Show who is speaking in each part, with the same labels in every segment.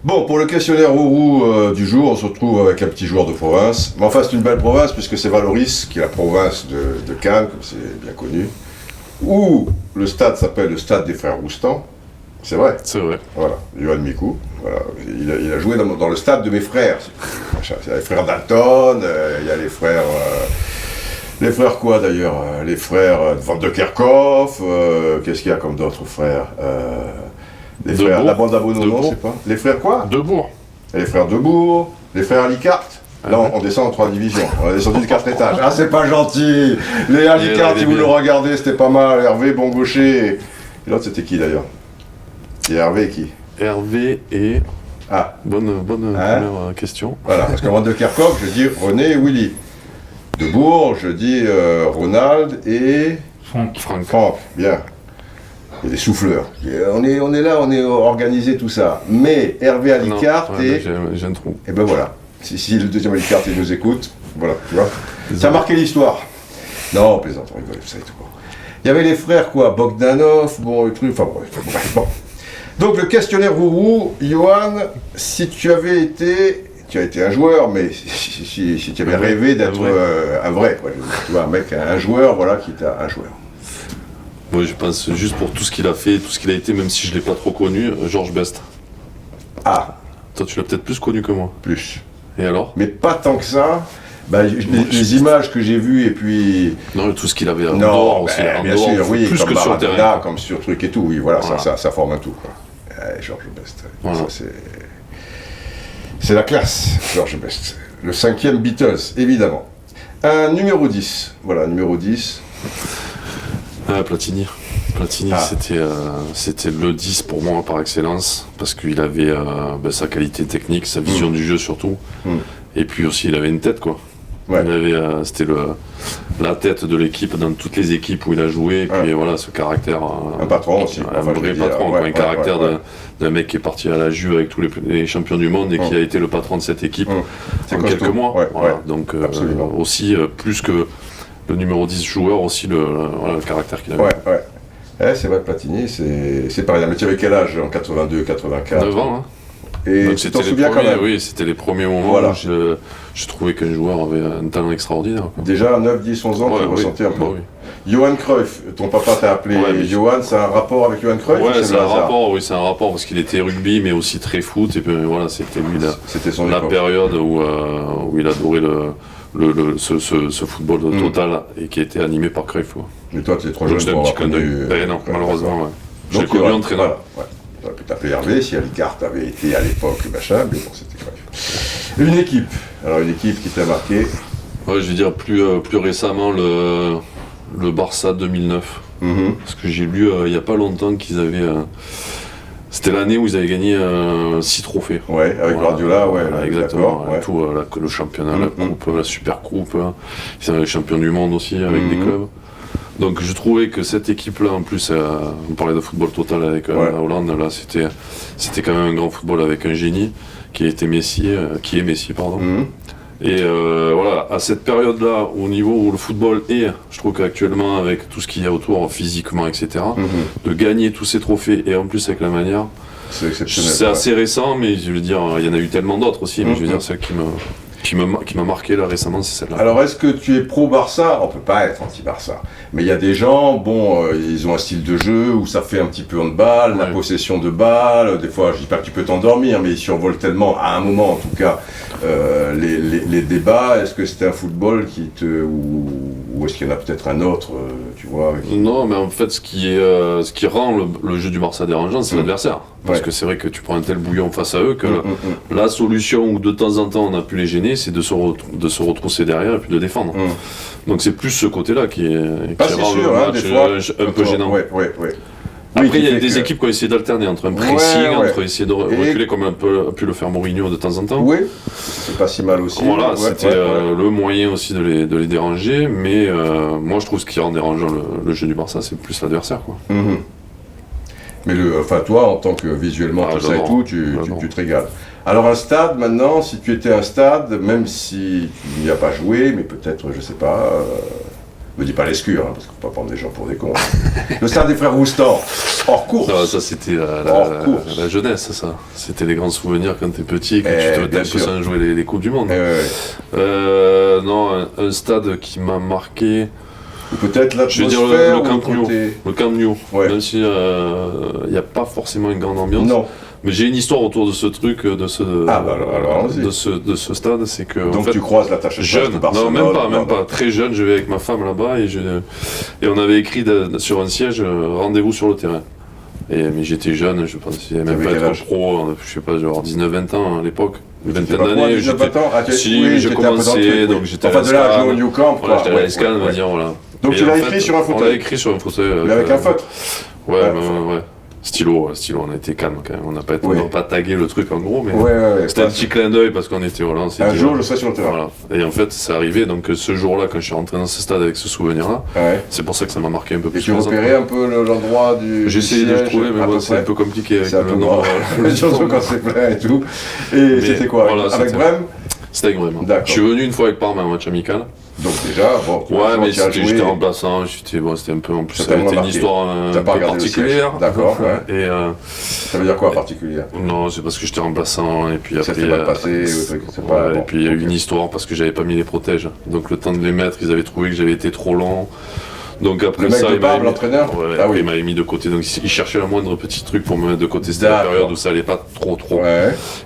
Speaker 1: Bon, pour le questionnaire Rourou du jour, on se retrouve avec un petit joueur de province. Mais enfin, c'est une belle province puisque c'est Valoris, qui est la province de Cannes, comme c'est bien connu. Où le stade s'appelle le stade des frères Roustan. C'est vrai.
Speaker 2: C'est vrai.
Speaker 1: Voilà, Johan Mikou. Voilà. Il a joué dans le stade de mes frères. Il y a les frères Dalton, il y a les frères. Les frères quoi d'ailleurs Les frères Van de Kerkhoff. Qu'est-ce qu'il y a comme d'autres frères les frères, la bande à Bono, non, je sais pas. Les frères quoi
Speaker 2: Debourg.
Speaker 1: Les frères Debourg, les frères Alicart. Là, on descend en 3 divisions. On est descendu de 4 étages. Ah, c'est pas gentil. Les Alicart, si vous le regardez, c'était pas mal. Hervé, bon gaucher. Et l'autre, c'était qui d'ailleurs? C'est Hervé qui?
Speaker 2: Hervé et...
Speaker 1: Ah.
Speaker 2: Bonne première question.
Speaker 1: Voilà, parce que Van de Kerkhoff, je dis René et Willy. Debourg, je dis Ronald et... Franck, bien. Il y a des souffleurs. On est là, on est organisé, tout ça. Mais Hervé Alicart et...
Speaker 2: J'ai un trou.
Speaker 1: Et ben voilà. Si le deuxième Alicart, il nous écoute, voilà, tu vois. Ça a marqué l'histoire. Non, on plaisante, on rigole, ça et tout. Il y avait les frères, quoi, Bogdanov, bon, le truc, enfin bref, bon. Donc le questionnaire Rourou, Johan, si tu avais été... Tu as été un joueur, mais si tu avais rêvé d'être un vrai, quoi, tu vois, un mec, un joueur, voilà, qui était un joueur.
Speaker 2: Moi, je pense juste pour tout ce qu'il a fait, tout ce qu'il a été, même si je ne l'ai pas trop connu, Georges Best.
Speaker 1: Ah.
Speaker 2: Toi, tu l'as peut-être plus connu que moi.
Speaker 1: Plus.
Speaker 2: Et alors?
Speaker 1: Mais pas tant que ça. Bah, les images que j'ai vues et puis...
Speaker 2: Non, tout ce qu'il avait en dehors aussi.
Speaker 1: Bien sûr, oui,
Speaker 2: plus
Speaker 1: comme
Speaker 2: que sur le terrain.
Speaker 1: comme sur truc et tout, oui, voilà. Ça forme un tout, quoi. Georges Best.
Speaker 2: Voilà.
Speaker 1: Ça, c'est la classe, Georges Best. Le 5e Beatles, évidemment. Un numéro 10. Voilà, numéro 10.
Speaker 2: Platini. Platini, c'était le 10 pour moi par excellence, parce qu'il avait sa qualité technique, sa vision du jeu surtout, et puis aussi il avait une tête, quoi. Ouais. C'était la tête de l'équipe dans toutes les équipes où il a joué, et puis voilà, ce caractère.
Speaker 1: Un patron aussi.
Speaker 2: Un vrai patron, un caractère d'un mec qui est parti à la Juve avec tous les champions du monde et qui a été le patron de cette équipe en quelques mois. Voilà. Donc aussi, plus que le numéro 10 joueur, aussi le caractère qu'il avait.
Speaker 1: C'est vrai, Platini, c'est pareil. Mais tu avais quel âge en 82, 84?
Speaker 2: 9 ans, hein.
Speaker 1: Et tu t'en souviens quand même?
Speaker 2: Oui, c'était les premiers moments où je trouvais qu'un joueur avait un talent extraordinaire, quoi.
Speaker 1: Déjà à 9, 10, 11 ans, tu ressentais un peu. Johan Cruyff, ton papa t'a appelé Johan, c'est un rapport avec Johan Cruyff?
Speaker 2: Ouais, c'est un rapport, parce qu'il était rugby, mais aussi très foot, et puis voilà, c'était lui la période où il adorait ce football total et qui a été animé par Cruyff.
Speaker 1: Mais toi, tu es trop jeune pour avoir connu...
Speaker 2: Non, malheureusement, je l'ai connu entraîneur.
Speaker 1: Tu aurais pu t'appeler Hervé si Alicart avait été à l'époque machin, mais bon, c'était Cruyff. Une équipe. Alors, une équipe qui t'a marqué.
Speaker 2: Ouais, je veux dire plus récemment le Barça 2009. Parce que j'ai lu il n'y a pas longtemps qu'ils avaient... C'était l'année où ils avaient gagné 6 trophées.
Speaker 1: Ouais, avec Guardiola,
Speaker 2: exactement. Tout, le championnat, la coupe, la super coupe. Ils étaient champions du monde aussi avec des clubs. Donc je trouvais que cette équipe-là, en plus, on parlait de football total avec la Hollande, là c'était quand même un grand football avec un génie qui est Messi, pardon. Et voilà, à cette période-là, au niveau où le football est, je trouve qu'actuellement, avec tout ce qu'il y a autour, physiquement, etc., de gagner tous ces trophées, et en plus avec la manière,
Speaker 1: c'est exceptionnel.
Speaker 2: C'est assez récent, mais je veux dire, il y en a eu tellement d'autres aussi, mais je veux dire, celle qui m'a marqué là récemment, c'est celle-là.
Speaker 1: Alors, est-ce que tu es pro-Barça? On peut pas être anti-Barça. Mais il y a des gens, ils ont un style de jeu où ça fait un petit peu handball, la possession de balle. Des fois, je dis pas que tu peux t'endormir, mais ils survolent tellement, à un moment en tout cas, les débats. Est-ce que c'est un football ou est-ce qu'il y en a peut-être un autre, tu vois
Speaker 2: Non, mais en fait, ce qui rend le jeu du Barça dérangeant, c'est l'adversaire. Parce que c'est vrai que tu prends un tel bouillon face à eux que la solution où de temps en temps on a pu les gêner, c'est de se retrousser derrière et puis de défendre. Donc c'est plus ce côté-là qui rend le match un peu gênant. Après, il y a des équipes qui ont essayé d'alterner entre un pressing, entre essayer de reculer comme a pu le faire Mourinho de temps en temps.
Speaker 1: Oui, c'est pas si mal aussi.
Speaker 2: Voilà, c'était le moyen aussi de les déranger, mais moi je trouve ce qui rend dérangeant le jeu du Barça, c'est plus l'adversaire, quoi.
Speaker 1: Mais toi, en tant que visuellement, tout ça et tout, tu te régales. Alors un stade, maintenant, si tu étais un stade, même si tu n'y as pas joué, mais peut-être, je sais pas, Me dis pas l'escure, parce qu'on peut pas prendre les gens pour des cons. Le stade des frères Roustan, hors course.
Speaker 2: Ça c'était la jeunesse, ça. C'était les grands souvenirs quand t'es petit, quand tu te un peu sans jouer les Coupes du Monde. Non, un stade qui m'a marqué.
Speaker 1: Ou peut-être l'atmosphère.
Speaker 2: Je veux dire le Camp Nou. Même si il n'y a pas forcément une grande ambiance.
Speaker 1: Non.
Speaker 2: Mais j'ai une histoire autour de ce truc, de ce stade, c'est que.
Speaker 1: Donc en fait, tu croises l'attaché
Speaker 2: jeune, non même pas, très jeune, je vais avec ma femme là-bas et on avait écrit sur un siège rendez-vous sur le terrain. Mais j'étais jeune, je pensais même pas être pro, je sais pas, genre 19-20 ans à l'époque. Une vingtaine d'années, j'ai commencé, donc j'étais à
Speaker 1: de là à jouer au New Camp.
Speaker 2: J'étais à l'Escan, on va dire, voilà.
Speaker 1: Donc tu l'as écrit sur un fauteuil.
Speaker 2: On l'a écrit sur un fauteuil.
Speaker 1: Mais avec un feutre.
Speaker 2: Ouais. Stylo, on a été calme quand même, on n'a pas tagué le truc en gros, mais c'était un petit clin d'œil parce qu'on était voilà.
Speaker 1: Un jour je serai sur le terrain.
Speaker 2: Voilà. Et en fait c'est arrivé, donc ce jour-là quand je suis rentré dans ce stade avec ce souvenir-là, c'est pour ça que ça m'a marqué un peu plus.
Speaker 1: Et tu repérais un peu l'endroit du
Speaker 2: J'ai essayé de le trouver, mais bon, c'est un peu compliqué avec le nom.
Speaker 1: Surtout quand c'est plein et tout. Et c'était quoi avec Brême?
Speaker 2: C'était avec Brême. Je suis venu une fois avec Parme à un match amical.
Speaker 1: Donc déjà, bon,
Speaker 2: mais j'étais remplaçant, c'était un peu en plus, ça a été une histoire un peu particulière.
Speaker 1: D'accord,
Speaker 2: et
Speaker 1: ça veut dire quoi particulière?
Speaker 2: Non, c'est parce que j'étais remplaçant et puis après.
Speaker 1: Ça s'est mal passé,
Speaker 2: et puis il y a eu une histoire parce que j'avais pas mis les protèges. Donc le temps de les mettre, ils avaient trouvé que j'avais été trop lent. Donc après
Speaker 1: le mec de Parme, l'entraîneur,
Speaker 2: il m'avait mis de côté, donc il cherchait le moindre petit truc pour me mettre de côté. C'était la période où ça allait pas trop.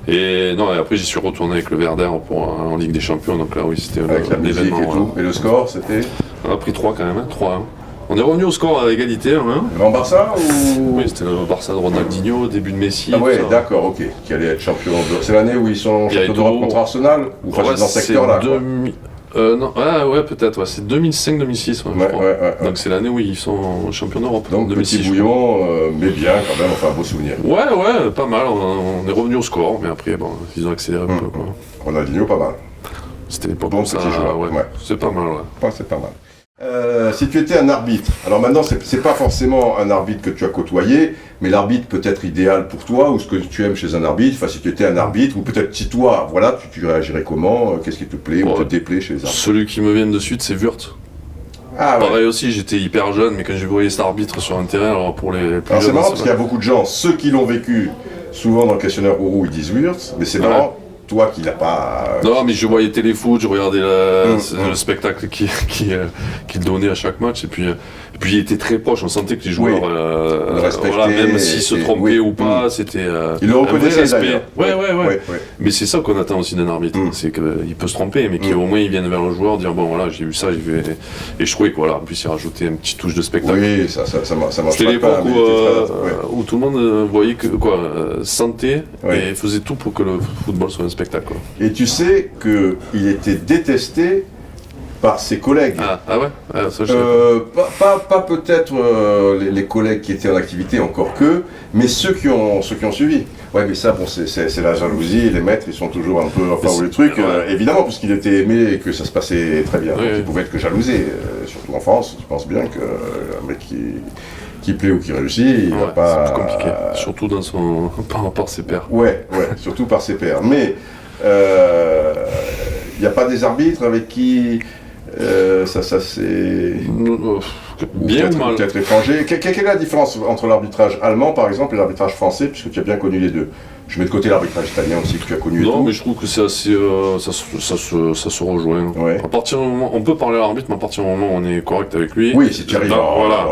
Speaker 2: Et après j'y suis retourné avec le Verder en Ligue des Champions, donc là oui c'était
Speaker 1: un événement. Et tout. Et le score c'était?
Speaker 2: On a pris 3 quand même, 3-1. On est revenu au score à égalité.
Speaker 1: En Barça ou?
Speaker 2: Oui, c'était le Barça de Ronaldinho, début de Messi.
Speaker 1: Ah ouais, d'accord, ok. Qui allait être champion d'Europe. C'est l'année où ils sont champions d'Europe contre Arsenal? Ou dans ce secteur-là?
Speaker 2: Non, peut-être, c'est 2005-2006, je crois. Donc c'est l'année où ils sont champions d'Europe.
Speaker 1: Donc 2006, petit bouillon, mais bien quand même, enfin un beau souvenir.
Speaker 2: Ouais, pas mal, on est revenu au score, mais après, bon, ils ont accéléré un peu.
Speaker 1: Ronaldinho, pas mal.
Speaker 2: C'était l'époque bon, ça, c'est pas mal,
Speaker 1: c'est pas mal. Si tu étais un arbitre, alors maintenant c'est pas forcément un arbitre que tu as côtoyé, mais l'arbitre peut-être idéal pour toi, ou ce que tu aimes chez un arbitre, enfin si tu étais un arbitre, ou peut-être si toi, voilà, tu réagirais comment, qu'est-ce qui te plaît ou te déplaît chez les arbitres?
Speaker 2: Celui qui me vient de suite, c'est Wurth. Pareil aussi, j'étais hyper jeune, mais quand j'ai vu cet arbitre sur un terrain, alors pour les plus
Speaker 1: jeunes... c'est marrant parce qu'il y a beaucoup de gens, ceux qui l'ont vécu, souvent dans le questionnaire Rourou, ils disent Wurth, mais c'est marrant. Toi qui l'as pas...
Speaker 2: Non, mais je voyais téléfout, je regardais le spectacle qu'il donnait à chaque match, et puis il était très proche, on sentait que les joueurs, même s'ils se trompaient ou pas, c'était
Speaker 1: il le reconnaissait d'ailleurs.
Speaker 2: Ouais. Mais c'est ça qu'on attend aussi d'un arbitre, c'est qu'il peut se tromper, mais qu'au moins il vienne vers le joueur, dire bon voilà, j'ai vu ça, j'ai vu... Et je trouvais que voilà, en plus il rajoutait une petite touche de spectacle.
Speaker 1: Oui, ça marche.
Speaker 2: C'était l'époque où tout le monde voyait que, sentait et faisait tout pour que le football soit un spectacle.
Speaker 1: Et tu sais qu'il était détesté par ses collègues.
Speaker 2: Ça,
Speaker 1: pas peut-être les collègues qui étaient en activité, encore que, mais ceux qui ont suivi. Ouais, mais ça, bon, c'est la jalousie, les maîtres, ils sont toujours un peu enfin les trucs, évidemment, puisqu'il était aimé et que ça se passait très bien. Donc il pouvait être que jalousé, surtout en France, je pense bien qu'un mec qui plaît ou qui réussit, il va pas...
Speaker 2: C'est plus compliqué, surtout par rapport à ses pairs.
Speaker 1: Ouais, surtout par ses pairs. Mais il n'y a pas des arbitres avec qui ça c'est...
Speaker 2: Bien ou mal.
Speaker 1: Peut-être étranger. Quelle est la différence entre l'arbitrage allemand, par exemple, et l'arbitrage français, puisque tu as bien connu les deux? Je mets de côté l'arbitrage italien aussi, que tu as connu.
Speaker 2: Non, mais je trouve que c'est assez... ça se rejoint. À partir du moment... On peut parler à l'arbitre, mais à partir du moment où on est correct avec lui...
Speaker 1: Oui, si tu arrives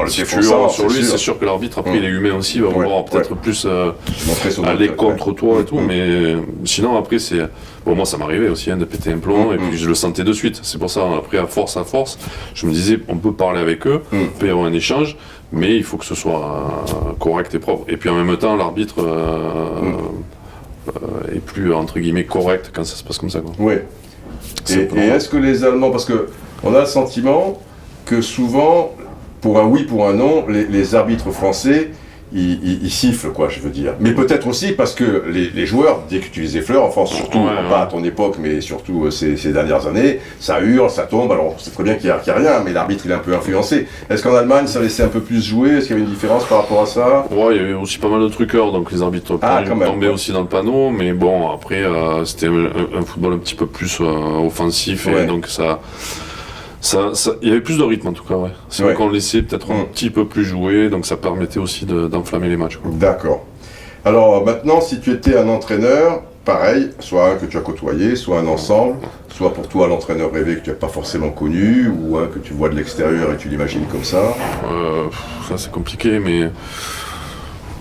Speaker 2: si tu hurles sur lui, c'est sûr que l'arbitre, après, il est humain aussi, il va vouloir peut-être plus aller contre toi et tout, mais sinon, après, c'est... Bon, moi, ça m'arrivait aussi de péter un plomb, et puis je le sentais de suite. C'est pour ça, après, à force, je me disais, on peut parler avec eux, on peut y avoir un échange, mais il faut que ce soit correct et propre. Et puis en même temps, l'arbitre est plus, entre guillemets, correct quand ça se passe comme ça.
Speaker 1: Oui. Et est-ce que les Allemands, parce qu'on a le sentiment que souvent, pour un oui, pour un non, les arbitres français, ils sifflent, quoi, je veux dire. Mais peut-être aussi parce que les joueurs, dès que tu les effleures, en France, surtout, pas à ton époque, mais surtout ces dernières années, ça hurle, ça tombe. Alors, c'est très bien qu'il n'y a rien, mais l'arbitre, il est un peu influencé. Est-ce qu'en Allemagne, ça laissait un peu plus jouer? Est-ce qu'il y avait une différence par rapport à ça?
Speaker 2: Ouais, il y avait aussi pas mal de truqueurs, donc les arbitres tombaient aussi dans le panneau, mais bon, après, c'était un football un petit peu plus offensif, et donc ça Il y avait plus de rythme en tout cas, ouais. C'est vrai qu'on le laissait peut-être un petit peu plus jouer, donc ça permettait aussi d'enflammer les matchs.
Speaker 1: D'accord. Alors maintenant, si tu étais un entraîneur, pareil, soit un que tu as côtoyé, soit un ensemble, soit pour toi l'entraîneur rêvé que tu n'as pas forcément connu, ou un que tu vois de l'extérieur et tu l'imagines comme ça.
Speaker 2: Ça c'est compliqué, mais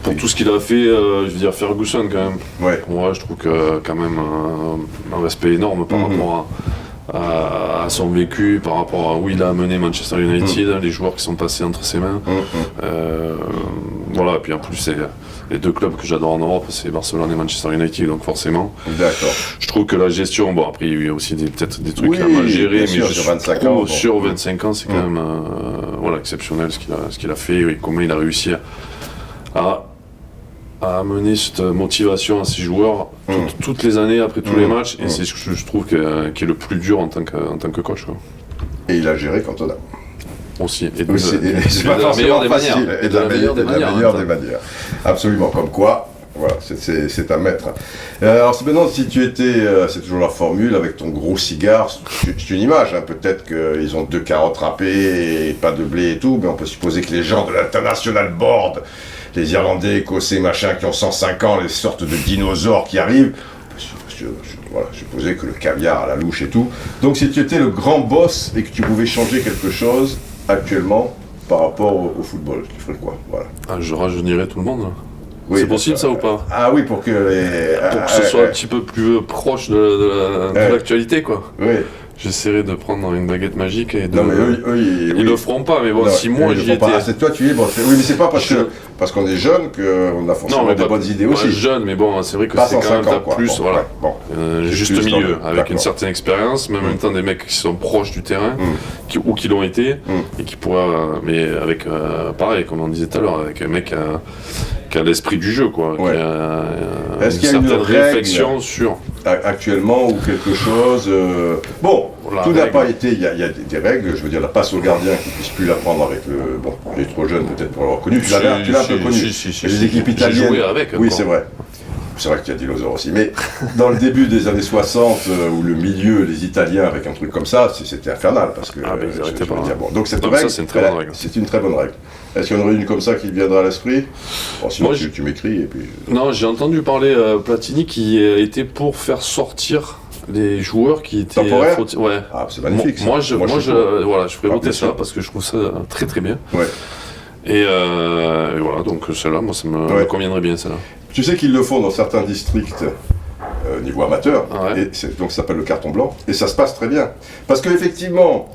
Speaker 2: pour tout ce qu'il a fait, je veux dire Ferguson quand même.
Speaker 1: Ouais.
Speaker 2: Pour moi, je trouve que quand même un respect énorme par rapport à son vécu, par rapport à où il a amené Manchester United, les joueurs qui sont passés entre ses mains. Voilà, et puis en plus, c'est les deux clubs que j'adore en Europe, c'est Barcelone et Manchester United, donc forcément.
Speaker 1: D'accord.
Speaker 2: Je trouve que la gestion, bon après il y a aussi peut-être des trucs qu'il a mal gérés, mais
Speaker 1: sûr,
Speaker 2: je
Speaker 1: sur 25 ans,
Speaker 2: sur 25 ans, c'est quand même voilà, exceptionnel ce qu'il a fait, et comment il a réussi à amener cette motivation à ses joueurs toutes les années après tous les matchs, et c'est ce que je trouve qui est le plus dur en tant que coach. Quoi.
Speaker 1: Et il a géré Cantona.
Speaker 2: Aussi. Et
Speaker 1: c'est pas forcément facile. Et de la meilleure des manières. Absolument. Comme quoi, voilà, c'est un maître. Alors maintenant, si tu étais, c'est toujours la formule, avec ton gros cigare, c'est une image, hein, peut-être qu'ils ont 2 carottes râpées et pas de blé et tout, mais on peut supposer que les gens de l'International Board, les Irlandais, Écossais, machin, qui ont 105 ans, les sortes de dinosaures qui arrivent, voilà, je supposais que le caviar à la louche et tout. Donc si tu étais le grand boss et que tu pouvais changer quelque chose actuellement par rapport au football, tu ferais quoi? Voilà.
Speaker 2: Je rajeunirais tout le monde.
Speaker 1: Oui,
Speaker 2: c'est possible ça ou pas?
Speaker 1: Ah oui, pour que
Speaker 2: ce soit un petit peu plus proche de l'actualité, quoi.
Speaker 1: Oui.
Speaker 2: J'essaierai de prendre une baguette magique et de...
Speaker 1: Non mais eux
Speaker 2: ils le feront pas, mais bon, non, si moi j'y étais...
Speaker 1: C'est toi, tu y es, bon, oui, mais c'est pas parce qu'on est jeune qu'on a forcément des bonnes idées aussi.
Speaker 2: Jeune, mais bon, c'est vrai que c'est quand même plus, voilà, juste milieu, avec une certaine expérience, mais en même temps des mecs qui sont proches du terrain, ou qui l'ont été, et qui pourraient, mais avec, pareil, comme on disait tout à l'heure, avec un mec qui a l'esprit du jeu, quoi, qui a
Speaker 1: une certaine
Speaker 2: réflexion sur...
Speaker 1: Actuellement, ou quelque chose... Bon, tout n'a pas été... Il y a des règles, je veux dire, la passe au gardien qui ne puisse plus la prendre avec le... Bon, il est trop jeune peut-être pour l'avoir connu, tu l'as un peu connu. Les équipes italiennes...
Speaker 2: J'ai joué avec.
Speaker 1: Oui, c'est vrai. C'est vrai qu'il y a dinosaures aussi, mais dans le début des années 60, ou le milieu, les Italiens avec un truc comme ça, c'était infernal, parce que...
Speaker 2: ils arrêtaient pas.
Speaker 1: Donc cette règle,
Speaker 2: c'est une très bonne règle.
Speaker 1: C'est une très bonne règle. Est-ce qu'il y en aurait une comme ça qui te viendra à l'esprit? Bon, sinon tu m'écris et puis...
Speaker 2: Non, j'ai entendu parler Platini qui était pour faire sortir les joueurs qui étaient...
Speaker 1: Temporaires?
Speaker 2: Ouais.
Speaker 1: Ah, c'est magnifique ça.
Speaker 2: Moi, je ferais voter ça, parce que je trouve ça très très bien.
Speaker 1: Ouais.
Speaker 2: Et voilà, donc celle-là, moi ça me conviendrait bien, celle-là.
Speaker 1: Tu sais qu'ils le font dans certains districts niveau amateur, et donc ça s'appelle le carton blanc, et ça se passe très bien. Parce qu'effectivement,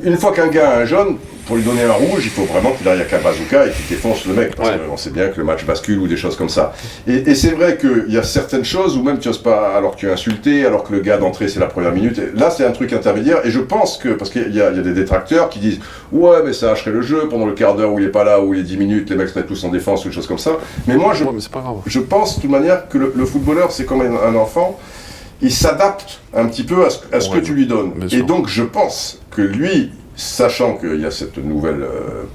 Speaker 1: une fois qu'un gars a un jaune, pour lui donner un rouge, il faut vraiment qu'il aille avec un bazooka et qu'il défonce le mec, parce qu'on sait bien que le match bascule ou des choses comme ça. Et c'est vrai qu'il y a certaines choses où même tu n'oses pas, alors que tu es insulté, alors que le gars d'entrée c'est la première minute, et là c'est un truc intermédiaire, et je pense que, parce qu'il y a des détracteurs qui disent « Ouais, mais ça hacherait le jeu, pendant le quart d'heure où il n'est pas là, ou les 10 minutes, les mecs seraient tous en défense, ou des choses comme ça. » Mais moi,
Speaker 2: mais c'est pas grave.
Speaker 1: Je pense de toute manière que le footballeur, c'est comme un enfant, il s'adapte un petit peu à ce que tu lui donnes. Et donc je pense que lui, sachant qu'il y a cette nouvelle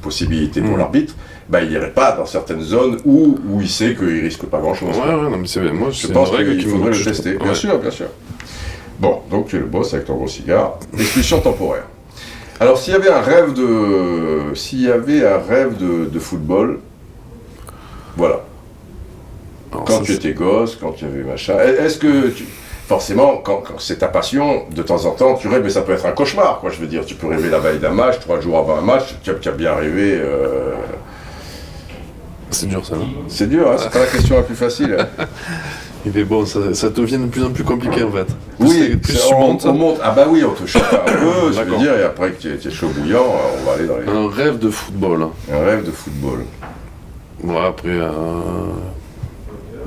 Speaker 1: possibilité pour l'arbitre, il n'irait pas dans certaines zones où il sait qu'il risque pas grand-chose.
Speaker 2: Non, mais c'est moi,
Speaker 1: je pense qu'il faudrait le tester. Bien sûr, bien sûr. Bon, donc tu es le boss avec ton gros cigare. Expulsion temporaire. Alors, s'il y avait un rêve de football, voilà. Alors, quand tu étais gosse, quand tu avais machin, est-ce que forcément, quand c'est ta passion, de temps en temps, tu rêves, mais ça peut être un cauchemar, quoi. Je veux dire, tu peux rêver la veille d'un match, 3 jours avant un match, tu as bien rêvé.
Speaker 2: C'est dur, ça, non?
Speaker 1: C'est dur, hein, c'est pas la question la plus facile.
Speaker 2: Mais bon, ça devient de plus en plus compliqué, en fait.
Speaker 1: Oui,
Speaker 2: plus tu montes.
Speaker 1: On monte. Ah bah oui, on te chauffe un peu, je veux dire, et après que tu es chaud bouillant, on va aller dans les...
Speaker 2: Un rêve de football.
Speaker 1: Un rêve de football.
Speaker 2: Ouais, après...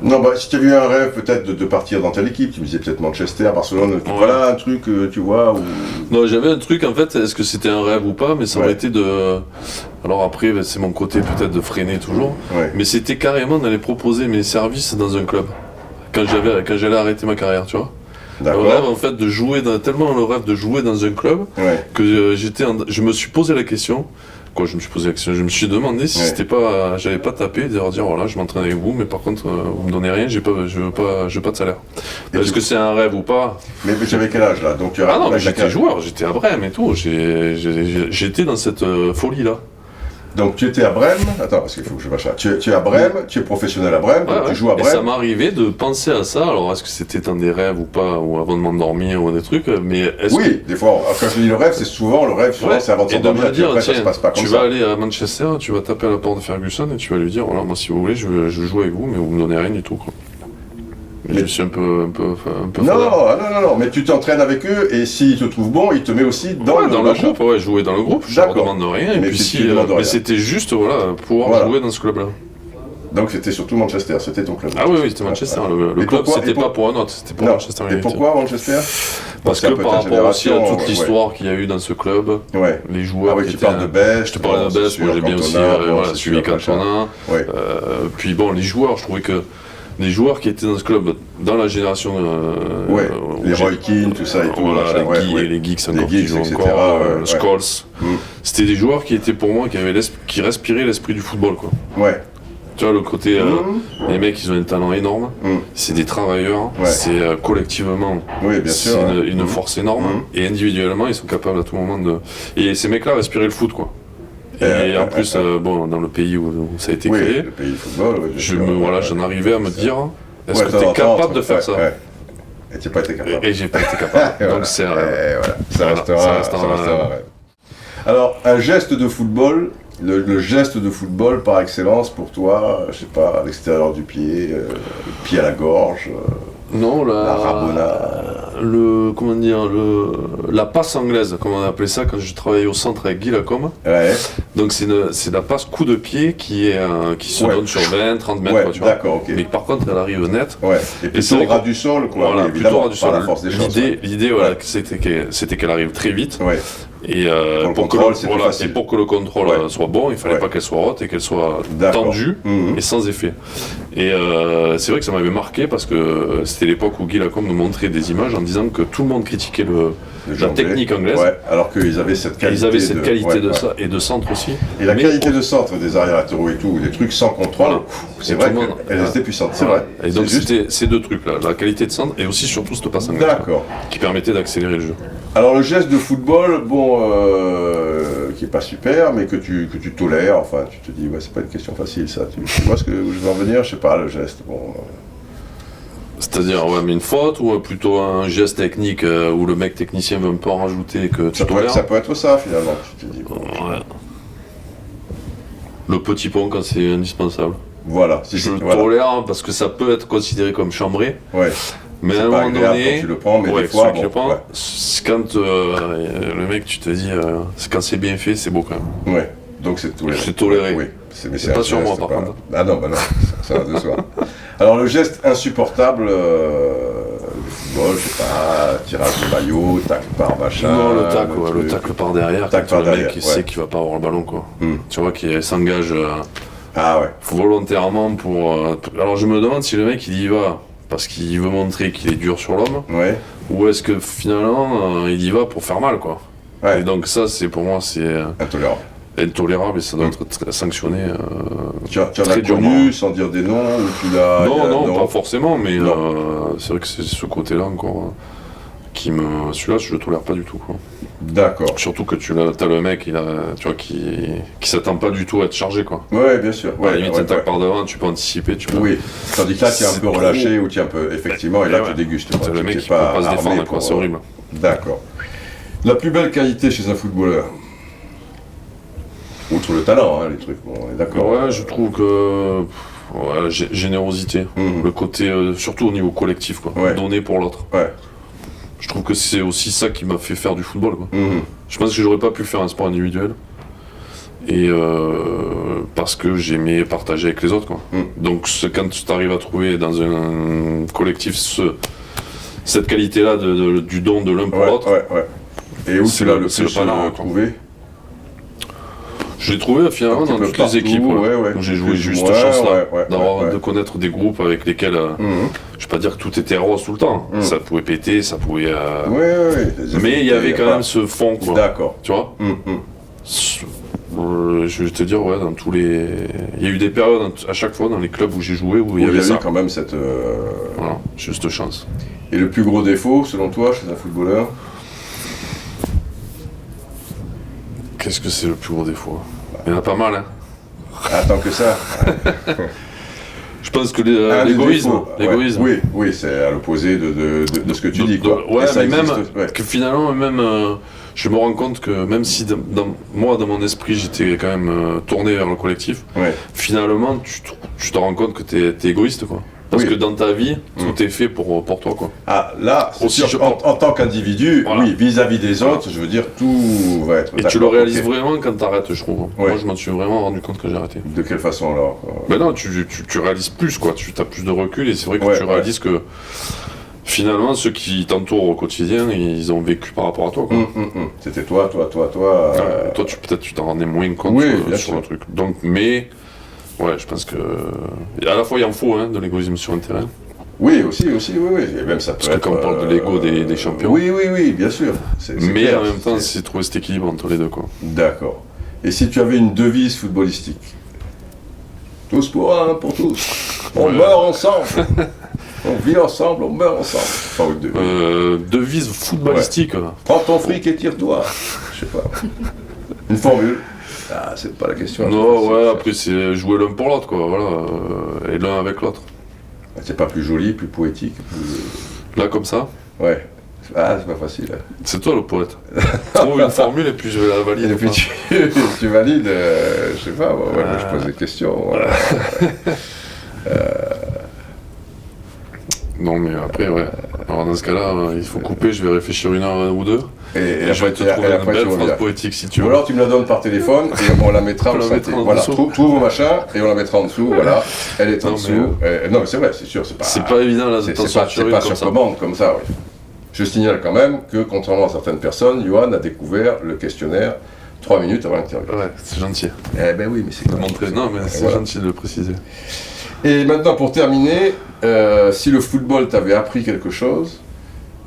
Speaker 1: Non, si tu avais eu un rêve peut-être de partir dans telle équipe, tu me disais peut-être Manchester, Barcelone, voilà un truc, tu vois ou...
Speaker 2: Non, j'avais un truc en fait, est-ce que c'était un rêve ou pas, mais ça aurait été de... Alors après, c'est mon côté peut-être de freiner toujours, mais c'était carrément d'aller proposer mes services dans un club, quand j'allais arrêter ma carrière, tu vois.
Speaker 1: D'accord.
Speaker 2: Le rêve en fait de jouer, tellement le rêve de jouer dans un club que je me suis posé la question. Je me suis demandé si j'avais pas tapé, de leur dire voilà, je m'entraîne avec vous, mais par contre vous me donnez rien, je veux pas de salaire. Est-ce que c'est un rêve ou pas?
Speaker 1: Mais j'avais quel âge là? Donc,
Speaker 2: non, mais j'étais joueur, j'étais à Brême et tout, j'étais dans cette folie là.
Speaker 1: Donc tu étais à Brême, attends parce qu'il faut que je fasse ça. Tu es à Brême, tu es professionnel à Brême, donc tu joues à Brême.
Speaker 2: Et ça m'arrivait de penser à ça, alors est-ce que c'était dans des rêves ou pas, ou avant de m'endormir ou des trucs, mais
Speaker 1: des fois, quand je dis le rêve, c'est souvent le rêve, c'est avant de s'endormir,
Speaker 2: dire,
Speaker 1: après ça se passe pas comme ça.
Speaker 2: Tu vas aller à Manchester, tu vas taper à la porte de Ferguson et tu vas lui dire, voilà, moi si vous voulez, je joue avec vous, mais vous me donnez rien du tout, quoi. Mais je suis un peu
Speaker 1: non, mais tu t'entraînes avec eux et s'ils te trouvent bon, ils te mettent aussi dans le
Speaker 2: groupe. Ouais, jouer dans le groupe, je leur demande rien. Et puis mais c'était juste pouvoir jouer dans ce club-là.
Speaker 1: Donc c'était surtout Manchester, c'était ton club.
Speaker 2: Ah oui, c'était Manchester. Le club, c'était pas pour un autre, c'était pour Manchester United.
Speaker 1: Et pourquoi Manchester?
Speaker 2: Parce que par rapport aussi à toute l'histoire qu'il y a eu dans ce club, les joueurs qui
Speaker 1: tu parles de Best.
Speaker 2: Je te parlais de Best, moi j'ai bien aussi suivi Cantona. Puis bon, les joueurs, je trouvais que les joueurs qui étaient dans ce club, dans la génération...
Speaker 1: les Roy Keane, tout ça et tout.
Speaker 2: Les Geeks encore, qui jouent encore, Scholes. C'était des joueurs qui étaient pour moi, qui respiraient l'esprit du football, quoi.
Speaker 1: Ouais.
Speaker 2: Tu vois, le côté, les mecs, ils ont un talent énorme, c'est des travailleurs, c'est collectivement, c'est une force énorme, et individuellement, ils sont capables à tout moment de... Et ces mecs-là respiraient le foot, quoi. Et en plus, dans le pays où ça a été créé,
Speaker 1: le pays du football,
Speaker 2: j'en arrivais à me dire, est-ce que tu es capable de faire ça?
Speaker 1: Et tu n'as pas été capable.
Speaker 2: Et j'ai pas été capable. Donc c'est un rêve.
Speaker 1: Ça restera un rêve. Alors, un geste de football, le geste de football par excellence pour toi, je sais pas, à l'extérieur du pied, le pied à la gorge.
Speaker 2: Non,
Speaker 1: la rabona.
Speaker 2: La passe anglaise, comme on appelait ça quand je travaillais au centre avec Guy Lacombe.
Speaker 1: Ouais.
Speaker 2: Donc c'est la passe coup de pied qui se donne sur 20, 30 mètres. Tu vois.
Speaker 1: D'accord, ok.
Speaker 2: Mais par contre, elle arrive net.
Speaker 1: Ouais. Et plutôt au ras du sol, quoi.
Speaker 2: Voilà, plutôt au ras du sol.
Speaker 1: Par la force des choses.
Speaker 2: L'idée, c'était qu'elle arrive très vite.
Speaker 1: Ouais.
Speaker 2: Et pour que le contrôle soit bon, il fallait pas qu'elle soit haute et qu'elle soit tendue et sans effet. Et c'est vrai que ça m'avait marqué parce que c'était l'époque où Guy Lacombe nous montrait des images en disant que tout le monde critiquait la technique anglaise.
Speaker 1: Ouais, alors qu'ils avaient cette qualité.
Speaker 2: Ils avaient cette qualité ça et de centre aussi.
Speaker 1: Et la qualité de centre des arrières latéraux et tout, des trucs sans contrôle, c'est vrai qu'elles étaient puissantes, c'est vrai.
Speaker 2: Et donc c'était ces deux trucs-là, la qualité de centre et aussi surtout cette passe anglaise qui permettait d'accélérer le jeu.
Speaker 1: Alors le geste de football, qui est pas super, mais que tu tolères, enfin tu te dis, c'est pas une question facile ça, tu vois ce que je veux en venir, je sais pas, le geste,
Speaker 2: C'est-à-dire, mais une faute ou plutôt un geste technique où le mec technicien veut un peu en rajouter que tu tolères?
Speaker 1: Ça peut être ça finalement, tu te dis.
Speaker 2: Le petit pont quand c'est indispensable.
Speaker 1: Voilà.
Speaker 2: Je le tolère parce que ça peut être considéré comme chambré.
Speaker 1: Ouais.
Speaker 2: Mais à un moment donné,
Speaker 1: quand tu le prends, mais des fois,
Speaker 2: quand le mec, tu te dis, quand c'est bien fait, c'est beau quand même.
Speaker 1: Ouais, donc c'est toléré.
Speaker 2: C'est toléré.
Speaker 1: Oui,
Speaker 2: c'est pas sur moi par contre.
Speaker 1: Ah non, ça va de soi. Alors le geste insupportable du football, je sais pas, tirage de maillot, tacle par machin.
Speaker 2: Non, le tacle par derrière, quand le mec sait qu'il va pas avoir le ballon, quoi. Tu vois, qu'il s'engage volontairement pour... Alors je me demande si le mec il y va parce qu'il veut montrer qu'il est dur sur l'homme, ou est-ce que finalement il y va pour faire mal, quoi. Et donc ça, pour moi, c'est intolérable et ça doit être sanctionné.
Speaker 1: Tu en as connu sans dire des noms ou tu l'as...
Speaker 2: Non, pas forcément, mais c'est vrai que c'est ce côté-là encore celui-là, je le tolère pas du tout, quoi.
Speaker 1: D'accord.
Speaker 2: Surtout que t'as le mec, tu vois, qui s'attend pas du tout à être chargé, quoi.
Speaker 1: Ouais, bien sûr.
Speaker 2: À la limite, t'attaques par devant, tu peux anticiper, tu peux...
Speaker 1: Oui, tandis que là, tu es un peu relâché ou tu es un peu... Effectivement, et là, tu dégustes.
Speaker 2: C'est le mec qui peut pas se défendre, quoi, c'est horrible.
Speaker 1: D'accord. La plus belle qualité chez un footballeur, outre le talent, les trucs, on est d'accord.
Speaker 2: Ouais, je trouve que... générosité, le côté, surtout au niveau collectif, quoi. Donner pour l'autre.
Speaker 1: Ouais.
Speaker 2: Je trouve que c'est aussi ça qui m'a fait faire du football, quoi. Je pense que j'aurais pas pu faire un sport individuel. Et parce que j'aimais partager avec les autres, quoi. Donc quand tu arrives à trouver dans un collectif cette qualité-là du don de l'un pour l'autre.
Speaker 1: Et où tu l'as le plus trouvé?
Speaker 2: Je l'ai trouvé finalement dans toutes les équipes. Donc j'ai joué juste chance là, de connaître des groupes avec lesquels, je vais pas dire que tout était rose tout le temps. Ça pouvait péter, ça pouvait. Mais il y avait quand même ce fond, quoi.
Speaker 1: D'accord.
Speaker 2: Tu vois. Je vais te dire, dans tous les. Il y a eu des périodes à chaque fois dans les clubs où j'ai joué où il y avait ça.
Speaker 1: Quand même cette.
Speaker 2: Voilà, juste chance.
Speaker 1: Et le plus gros défaut, selon toi, chez un footballeur?
Speaker 2: Qu'est-ce que c'est le plus gros défaut? Il y en a pas mal, hein.
Speaker 1: Tant que ça.
Speaker 2: Je pense que l'égoïsme.
Speaker 1: Oui, c'est à l'opposé de ce que tu dis, quoi.
Speaker 2: Mais même que finalement, je me rends compte que même si dans mon esprit, j'étais quand même tourné vers le collectif, finalement, tu te rends compte que t'es égoïste, quoi. Parce que dans ta vie, tout est fait pour toi, quoi.
Speaker 1: Là, aussi, sûr, en tant qu'individu, oui, vis-à-vis des autres, je veux dire, tout va être...
Speaker 2: Et tu le réalises vraiment quand t'arrêtes, je trouve. Moi, je m'en suis vraiment rendu compte quand j'ai arrêté.
Speaker 1: De quelle façon, alors?
Speaker 2: Ben non, tu réalises plus, quoi. Tu as plus de recul, et c'est vrai que tu réalises que, finalement, ceux qui t'entourent au quotidien, ils ont vécu par rapport à toi, quoi.
Speaker 1: C'était toi...
Speaker 2: Toi, peut-être tu t'en rendais moins compte sur le truc. Donc, mais... Ouais, je pense que... À la fois, il en faut de l'égoïsme sur un terrain.
Speaker 1: Oui, aussi, oui. Et même ça peut
Speaker 2: Parce que quand on parle de l'ego des champions...
Speaker 1: Oui, bien sûr.
Speaker 2: Mais clair, en même temps, c'est trouver cet équilibre entre les deux, quoi.
Speaker 1: D'accord. Et si tu avais une devise footballistique? Tous pour un, pour tous. On meurt ensemble. On vit ensemble, on meurt ensemble. Enfin,
Speaker 2: devise footballistique.
Speaker 1: Prends ton fric et tire-toi. Je sais pas. Une formule. C'est pas la question.
Speaker 2: Non, après c'est jouer l'un pour l'autre, quoi, voilà, et l'un avec l'autre.
Speaker 1: C'est pas plus joli, plus poétique,
Speaker 2: Là, comme ça?
Speaker 1: Ouais. C'est pas facile.
Speaker 2: C'est toi le poète. Trouve une formule et puis je vais la valider.
Speaker 1: Et puis tu valides, je sais pas, moi je pose des questions. Voilà.
Speaker 2: Non, mais après, alors dans ce cas-là, il faut couper, je vais réfléchir 1 heure ou 2.
Speaker 1: Et
Speaker 2: je vais te trouver une belle phrase poétique si tu veux.
Speaker 1: Ou alors tu me la donnes par téléphone et on la mettra en dessous. Voilà, trouve mon machin et on la mettra en dessous, voilà. Elle est en dessous. Non mais c'est vrai, c'est sûr,
Speaker 2: c'est pas évident là de t'en sortir une comme ça.
Speaker 1: C'est pas sur commande comme ça, oui. Je signale quand même que contrairement à certaines personnes, Johan a découvert le questionnaire 3 minutes avant l'interview.
Speaker 2: Ouais, c'est gentil.
Speaker 1: Ben oui, mais c'est comme
Speaker 2: montrer. Non mais c'est gentil de le préciser.
Speaker 1: Et maintenant pour terminer, si le football t'avait appris quelque chose,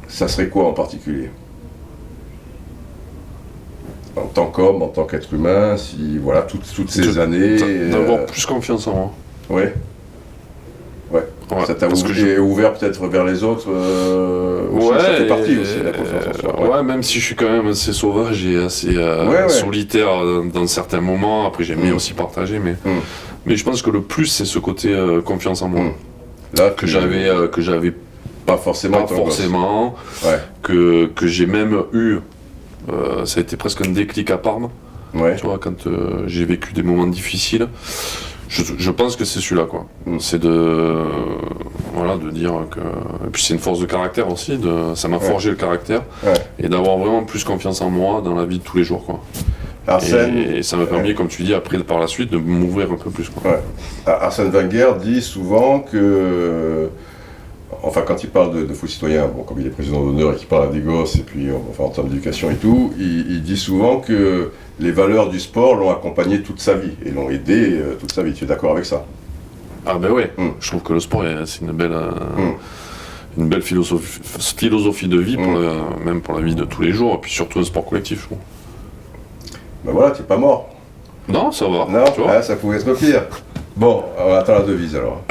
Speaker 1: ça serait quoi en particulier? En tant qu'homme, en tant qu'être humain, si voilà, toutes ces années...
Speaker 2: D'avoir plus confiance en moi.
Speaker 1: Ouais. Ça t'a ouvert peut-être vers les autres ça fait partie aussi de la confiance en soi.
Speaker 2: Ouais, même si je suis quand même assez sauvage et assez solitaire dans certains moments, après j'aime bien aussi partager, mais je pense que le plus c'est ce côté confiance en moi. Là, que j'avais
Speaker 1: pas forcément,
Speaker 2: que j'ai même eu. Ça a été presque un déclic à Parme. Tu vois, quand j'ai vécu des moments difficiles, je pense que c'est celui-là, quoi. C'est de dire que... Et puis c'est une force de caractère aussi, ça m'a forgé le caractère, et d'avoir vraiment plus confiance en moi dans la vie de tous les jours, quoi. Et ça m'a permis, comme tu dis, après, par la suite, de m'ouvrir un peu plus, quoi.
Speaker 1: Arsène Wenger dit souvent que... Enfin, quand il parle de foot citoyen, comme il est président d'honneur et qu'il parle à des gosses, et puis en termes d'éducation et tout, il dit souvent que les valeurs du sport l'ont accompagné toute sa vie, et l'ont aidé toute sa vie. Tu es d'accord avec ça?
Speaker 2: Ah ben oui, je trouve que le sport, c'est une belle philosophie de vie, même pour la vie de tous les jours, et puis surtout un sport collectif, je trouve.
Speaker 1: Ben voilà, t'es pas mort.
Speaker 2: Non, ça va.
Speaker 1: Non, tu vois ça pouvait être pire. Bon, on attend la devise alors.